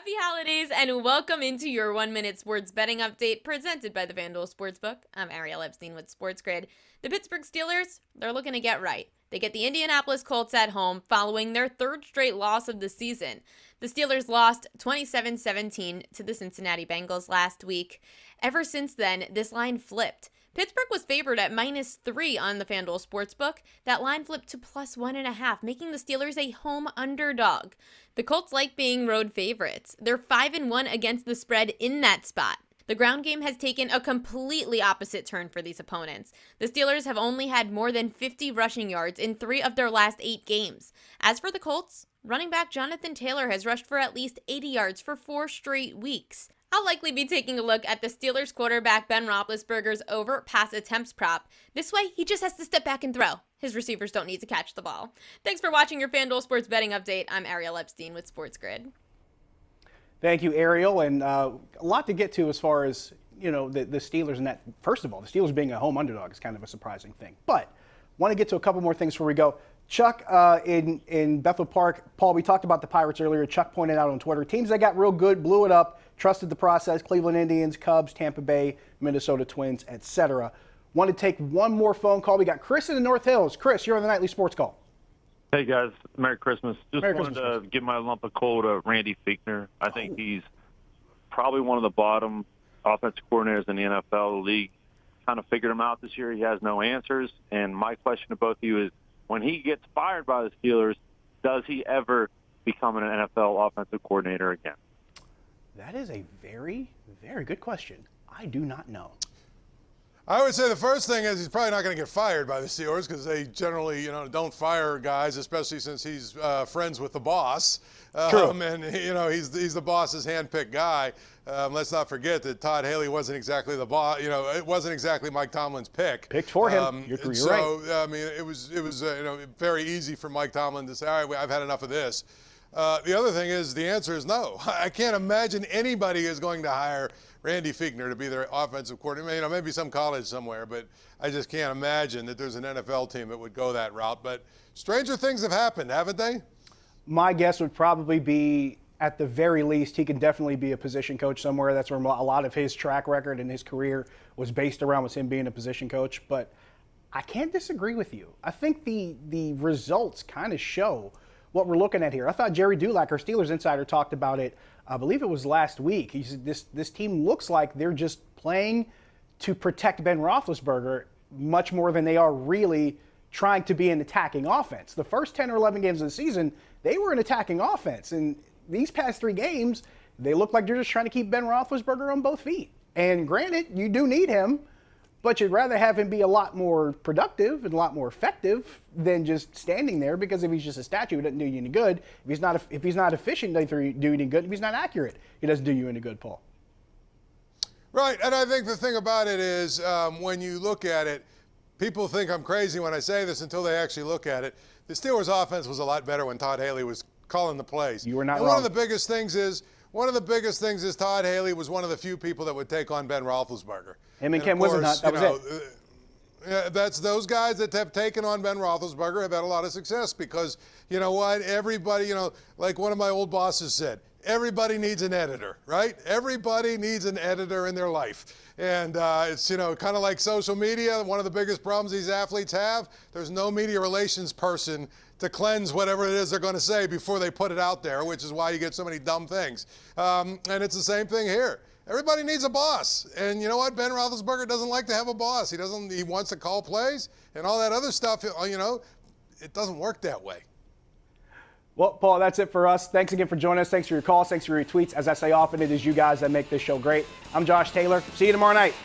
Happy holidays and welcome into your 1-minute sports betting update presented by the FanDuel Sportsbook. I'm Ariel Epstein with Sports Grid. The Pittsburgh Steelers, they're looking to get right. They get the Indianapolis Colts at home following their third straight loss of the season. The Steelers lost 27-17 to the Cincinnati Bengals last week. Ever since then, this line flipped. Pittsburgh was favored at -3 on the FanDuel Sportsbook. That line flipped to +1.5, making the Steelers a home underdog. The Colts like being road favorites. They're 5-1 against the spread in that spot. The ground game has taken a completely opposite turn for these opponents. The Steelers have only had more than 50 rushing yards in 3 of their last 8 games. As for the Colts, running back Jonathan Taylor has rushed for at least 80 yards for 4 straight weeks. I'll likely be taking a look at the Steelers quarterback Ben Roethlisberger's over pass attempts prop. This way, he just has to step back and throw. His receivers don't need to catch the ball. Thanks for watching your FanDuel Sports Betting Update. I'm Ariel Epstein with Sports Grid. Thank you, Ariel, and a lot to get to as far as, the Steelers and that. First of all, the Steelers being a home underdog is kind of a surprising thing. But want to get to a couple more things before we go. Chuck, in Bethel Park, Paul, we talked about the Pirates earlier. Chuck pointed out on Twitter, teams that got real good, blew it up, trusted the process, Cleveland Indians, Cubs, Tampa Bay, Minnesota Twins, etc. Want to take one more phone call. We got Chris in the North Hills. Chris, you're on the Nightly Sports Call. Hey, guys. Merry Christmas. Merry wanted Christmas. to give my lump of coal to Randy Fichtner. I think he's probably one of the bottom offensive coordinators in the NFL. The league kind of figured him out this year. He has no answers. And my question to both of you is, when he gets fired by the Steelers, does he ever become an NFL offensive coordinator again? That is a very, very good question. I do not know. I would say the first thing is he's probably not going to get fired by the Steelers because they generally, don't fire guys, especially since he's friends with the boss. True. And he's the boss's handpicked guy. Let's not forget that Todd Haley wasn't exactly the boss. It wasn't exactly Mike Tomlin's pick. Picked for him. You're right. So I mean, it was very easy for Mike Tomlin to say, all right, I've had enough of this. The other thing is the answer is no. I can't imagine anybody is going to hire Randy Fichtner to be their offensive coordinator. Maybe some college somewhere, but I just can't imagine that there's an NFL team that would go that route. But stranger things have happened, haven't they? My guess would probably be, at the very least, he can definitely be a position coach somewhere. That's where a lot of his track record and his career was based around, was him being a position coach. But I can't disagree with you. I think the results kind of show what we're looking at here. I thought Jerry Dulac, our Steelers insider, talked about it. I believe it was last week. He said this team looks like they're just playing to protect Ben Roethlisberger much more than they are really trying to be an attacking offense. The first 10 or 11 games of the season, they were an attacking offense. And these past 3 games, they look like they're just trying to keep Ben Roethlisberger on both feet. And granted, you do need him, but you'd rather have him be a lot more productive and a lot more effective than just standing there, because if he's just a statue, it doesn't do you any good. If he's not efficient, it doesn't do you any good. If he's not accurate, it doesn't do you any good, Paul. Right, and I think the thing about it is when you look at it, people think I'm crazy when I say this until they actually look at it. The Steelers' offense was a lot better when Todd Haley was calling the plays. You were not and wrong. One of the biggest things is Todd Haley was one of the few people that would take on Ben Roethlisberger. Him and Ken Wisenhunt, that was it. Yeah, that's those guys that have taken on Ben Roethlisberger have had a lot of success because, you know what, everybody, like one of my old bosses said, everybody needs an editor, right? Everybody needs an editor in their life. And it's, kind of like social media. One of the biggest problems these athletes have, there's no media relations person to cleanse whatever it is they're going to say before they put it out there, which is why you get so many dumb things. And it's the same thing here. Everybody needs a boss. And you know what? Ben Roethlisberger doesn't like to have a boss. He wants to call plays and all that other stuff, it doesn't work that way. Well, Paul, that's it for us. Thanks again for joining us. Thanks for your calls. Thanks for your tweets. As I say often, it is you guys that make this show great. I'm Josh Taylor. See you tomorrow night.